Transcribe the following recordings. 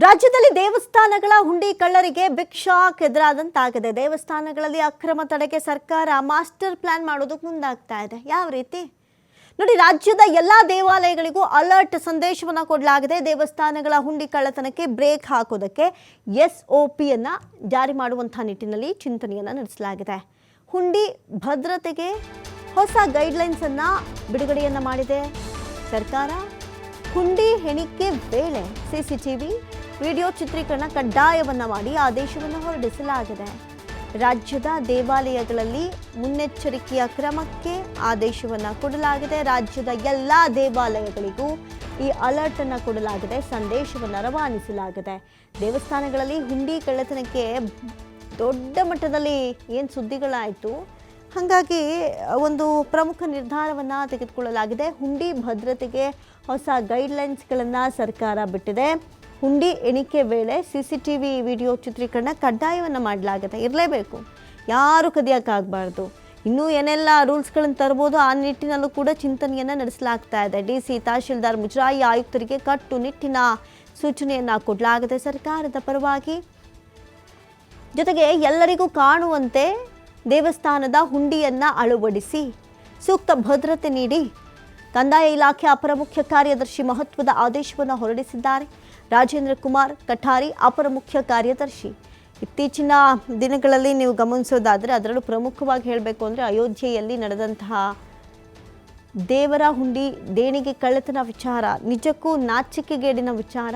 ರಾಜ್ಯದಲ್ಲಿ ದೇವಸ್ಥಾನಗಳ ಹುಂಡಿ ಕಳ್ಳರಿಗೆ ಬಿಗ್ ಶಾಕ್ ಎದುರಾದಂತಾಗಿದೆ. ದೇವಸ್ಥಾನಗಳಲ್ಲಿ ಅಕ್ರಮ ತಡೆಗೆ ಸರ್ಕಾರ ಮಾಸ್ಟರ್ ಪ್ಲಾನ್ ಮಾಡೋದಕ್ಕೆ ಮುಂದಾಗ್ತಾ ಇದೆ. ಯಾವ ರೀತಿ ನೋಡಿ, ರಾಜ್ಯದ ಎಲ್ಲಾ ದೇವಾಲಯಗಳಿಗೂ ಅಲರ್ಟ್ ಸಂದೇಶವನ್ನು ಕೊಡಲಾಗಿದೆ. ದೇವಸ್ಥಾನಗಳ ಹುಂಡಿ ಕಳ್ಳತನಕ್ಕೆ ಬ್ರೇಕ್ ಹಾಕೋದಕ್ಕೆ SOPಯನ್ನ ಜಾರಿ ಮಾಡುವಂತಹ ನಿಟ್ಟಿನಲ್ಲಿ ಚಿಂತನೆಯನ್ನು ನಡೆಸಲಾಗಿದೆ. ಹುಂಡಿ ಭದ್ರತೆಗೆ ಹೊಸ ಗೈಡ್ಲೈನ್ಸ್ ಅನ್ನ ಬಿಡುಗಡೆಯನ್ನ ಮಾಡಿದೆ ಸರ್ಕಾರ. ಹುಂಡಿ ಎಣಿಕೆ ವೇಳೆ CCTV ವಿಡಿಯೋ ಚಿತ್ರೀಕರಣ ಕಡ್ಡಾಯವನ್ನ ಮಾಡಿ ಆದೇಶವನ್ನು ಹೊರಡಿಸಲಾಗಿದೆ. ರಾಜ್ಯದ ದೇವಾಲಯಗಳಲ್ಲಿ ಮುನ್ನೆಚ್ಚರಿಕೆಯ ಕ್ರಮಕ್ಕೆ ಆದೇಶವನ್ನು ಕೊಡಲಾಗಿದೆ. ರಾಜ್ಯದ ಎಲ್ಲ ದೇವಾಲಯಗಳಿಗೂ ಈ ಅಲರ್ಟ್ ಅನ್ನು ಕೊಡಲಾಗಿದೆ, ಸಂದೇಶವನ್ನು ರವಾನಿಸಲಾಗಿದೆ. ದೇವಸ್ಥಾನಗಳಲ್ಲಿ ಹುಂಡಿ ಕಳ್ಳತನಕ್ಕೆ ದೊಡ್ಡ ಮಟ್ಟದಲ್ಲಿ ಏನು ಸುದ್ದಿಗಳಾಯಿತು, ಹಾಗಾಗಿ ಒಂದು ಪ್ರಮುಖ ನಿರ್ಧಾರವನ್ನು ತೆಗೆದುಕೊಳ್ಳಲಾಗಿದೆ. ಹುಂಡಿ ಭದ್ರತೆಗೆ ಹೊಸ ಗೈಡ್ಲೈನ್ಸ್ಗಳನ್ನು ಸರ್ಕಾರ ಬಿಟ್ಟಿದೆ. ಹುಂಡಿ ಎಣಿಕೆ ವೇಳೆ CCTV ವಿಡಿಯೋ ಚಿತ್ರೀಕರಣ ಕಡ್ಡಾಯವನ್ನು ಮಾಡಲಾಗಿದೆ, ಇರಲೇಬೇಕು, ಯಾರು ಕದಿಯೋಕ್ಕಾಗಬಾರ್ದು. ಇನ್ನೂ ಏನೆಲ್ಲ ರೂಲ್ಸ್ಗಳನ್ನು ತರ್ಬೋದು, ಆ ನಿಟ್ಟಿನಲ್ಲೂ ಕೂಡ ಚಿಂತನೆಯನ್ನು ನಡೆಸಲಾಗ್ತಾ ಇದೆ. DC, ತಹಶೀಲ್ದಾರ್, ಮುಜರಾಯಿ ಆಯುಕ್ತರಿಗೆ ಕಟ್ಟುನಿಟ್ಟಿನ ಸೂಚನೆಯನ್ನು ಕೊಡಲಾಗಿದೆ ಸರ್ಕಾರದ ಪರವಾಗಿ. ಜೊತೆಗೆ ಎಲ್ಲರಿಗೂ ಕಾಣುವಂತೆ ದೇವಸ್ಥಾನದ ಹುಂಡಿಯನ್ನು ಅಳವಡಿಸಿ ಸೂಕ್ತ ಭದ್ರತೆ ನೀಡಿ ಕಂದಾಯ ಇಲಾಖೆ ಅಪರ ಮುಖ್ಯ ಕಾರ್ಯದರ್ಶಿ ಮಹತ್ವದ ಆದೇಶವನ್ನು ಹೊರಡಿಸಿದ್ದಾರೆ. ರಾಜೇಂದ್ರ ಕುಮಾರ್ ಕಠಾರಿ ಅಪರ ಮುಖ್ಯ ಕಾರ್ಯದರ್ಶಿ. ಇತ್ತೀಚಿನ ದಿನಗಳಲ್ಲಿ ನೀವು ಗಮನಿಸೋದಾದರೆ, ಅದರಲ್ಲೂ ಪ್ರಮುಖವಾಗಿ ಹೇಳಬೇಕು ಅಂದರೆ, ಅಯೋಧ್ಯೆಯಲ್ಲಿ ನಡೆದಂತಹ ದೇವರ ಹುಂಡಿ ದೇಣಿಗೆ ಕಳ್ಳತನ ವಿಚಾರ ನಿಜಕ್ಕೂ ನಾಚಿಕೆಗೇಡಿನ ವಿಚಾರ.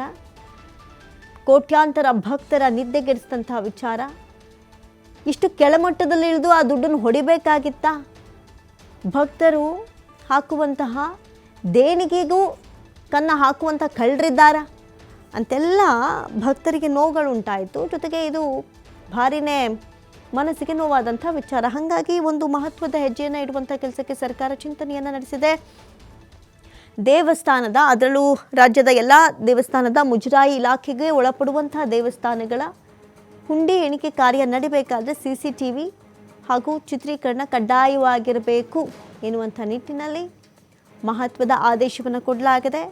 ಕೋಟ್ಯಾಂತರ ಭಕ್ತರ ನಿದ್ದೆಗೆಡಿಸಿದಂತಹ ವಿಚಾರ. ಇಷ್ಟು ಕೆಳಮಟ್ಟದಲ್ಲಿ ಇಳಿದು ಆ ದುಡ್ಡನ್ನು ಹೊಡಿಬೇಕಾಗಿತ್ತ? ಭಕ್ತರು ಹಾಕುವಂತಹ ದೇಣಿಗೆಗೂ ಕನ್ನ ಹಾಕುವಂಥ ಕಳ್ಳರಿದ್ದಾರ ಅಂತೆಲ್ಲ ಭಕ್ತರಿಗೆ ನೋವುಗಳುಂಟಾಯಿತು. ಜೊತೆಗೆ ಇದು ಭಾರಿನೇ ಮನಸ್ಸಿಗೆ ನೋವಾದಂಥ ವಿಚಾರ. ಹಾಗಾಗಿ ಒಂದು ಮಹತ್ವದ ಹೆಜ್ಜೆಯನ್ನು ಇಡುವಂಥ ಕೆಲಸಕ್ಕೆ ಸರ್ಕಾರ ಚಿಂತನೆಯನ್ನು ನಡೆಸಿದೆ. ದೇವಸ್ಥಾನದ, ಅದರಲ್ಲೂ ರಾಜ್ಯದ ಎಲ್ಲ ದೇವಸ್ಥಾನದ ಮುಜರಾಯಿ ಇಲಾಖೆಗೆ ಒಳಪಡುವಂತಹ ದೇವಸ್ಥಾನಗಳ ಹುಂಡಿ ಎಣಿಕೆ ಕಾರ್ಯ ನಡಿಬೇಕಾದರೆ CCTV ಹಾಗೂ ಚಿತ್ರೀಕರಣ ಕಡ್ಡಾಯವಾಗಿರಬೇಕು ಎನ್ನುವಂಥ ನಿಟ್ಟಿನಲ್ಲಿ ಮಹತ್ವದ ಆದೇಶವನ್ನು ಕೊಡಲಾಗಿದೆ.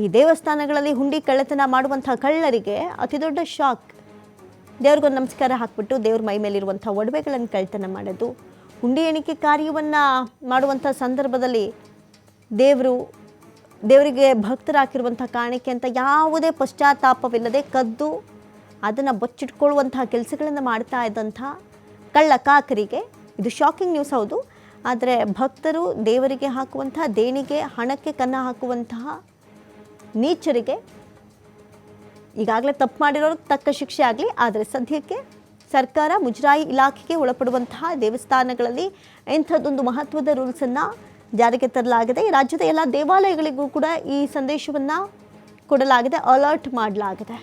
ಈ ದೇವಸ್ಥಾನಗಳಲ್ಲಿ ಹುಂಡಿ ಕಳ್ಳತನ ಮಾಡುವಂಥ ಕಳ್ಳರಿಗೆ ಅತಿ ದೊಡ್ಡ ಶಾಕ್. ದೇವ್ರಿಗೊಂದು ನಮಸ್ಕಾರ ಹಾಕ್ಬಿಟ್ಟು ದೇವ್ರ ಮೈ ಮೇಲಿರುವಂಥ ಒಡವೆಗಳನ್ನು ಕಳ್ಳತನ ಮಾಡೋದು. ಹುಂಡಿ ಎಣಿಕೆ ಕಾರ್ಯವನ್ನು ಮಾಡುವಂಥ ಸಂದರ್ಭದಲ್ಲಿ ದೇವರಿಗೆ ಭಕ್ತರಾಕಿರುವಂಥ ಕಾಣಿಕೆ ಅಂತ ಯಾವುದೇ ಪಶ್ಚಾತ್ತಾಪವಿಲ್ಲದೆ ಕದ್ದು ಅದನ್ನು ಬಚ್ಚಿಟ್ಕೊಳ್ಳುವಂತಹ ಕೆಲಸಗಳನ್ನು ಮಾಡ್ತಾ ಇದ್ದಂಥ ಕಳ್ಳ ಕಾಕರಿಗೆ ಇದು ಶಾಕಿಂಗ್ ನ್ಯೂಸ್ ಹೌದು. ಆದರೆ ಭಕ್ತರು ದೇವರಿಗೆ ಹಾಕುವಂಥ ದೇಣಿಗೆ ಹಣಕ್ಕೆ ಕನ್ನ ಹಾಕುವಂತಹ ನೀಚರಿಗೆ ಈಗಾಗಲೇ ತಪ್ಪು ಮಾಡಿರೋರಿಗೆ ತಕ್ಕ ಶಿಕ್ಷೆ ಆಗಲಿ. ಆದರೆ ಸದ್ಯಕ್ಕೆ ಸರ್ಕಾರ ಮುಜರಾಯಿ ಇಲಾಖೆಗೆ ಒಳಪಡುವಂತಹ ದೇವಸ್ಥಾನಗಳಲ್ಲಿ ಇಂಥದ್ದೊಂದು ಮಹತ್ವದ ರೂಲ್ಸನ್ನು ಜಾರಿಗೆ ತರಲಾಗಿದೆ. ರಾಜ್ಯದ ಎಲ್ಲ ದೇವಾಲಯಗಳಿಗೂ ಕೂಡ ಈ ಸಂದೇಶವನ್ನು ಕೊಡಲಾಗಿದೆ, ಅಲರ್ಟ್ ಮಾಡಲಾಗಿದೆ.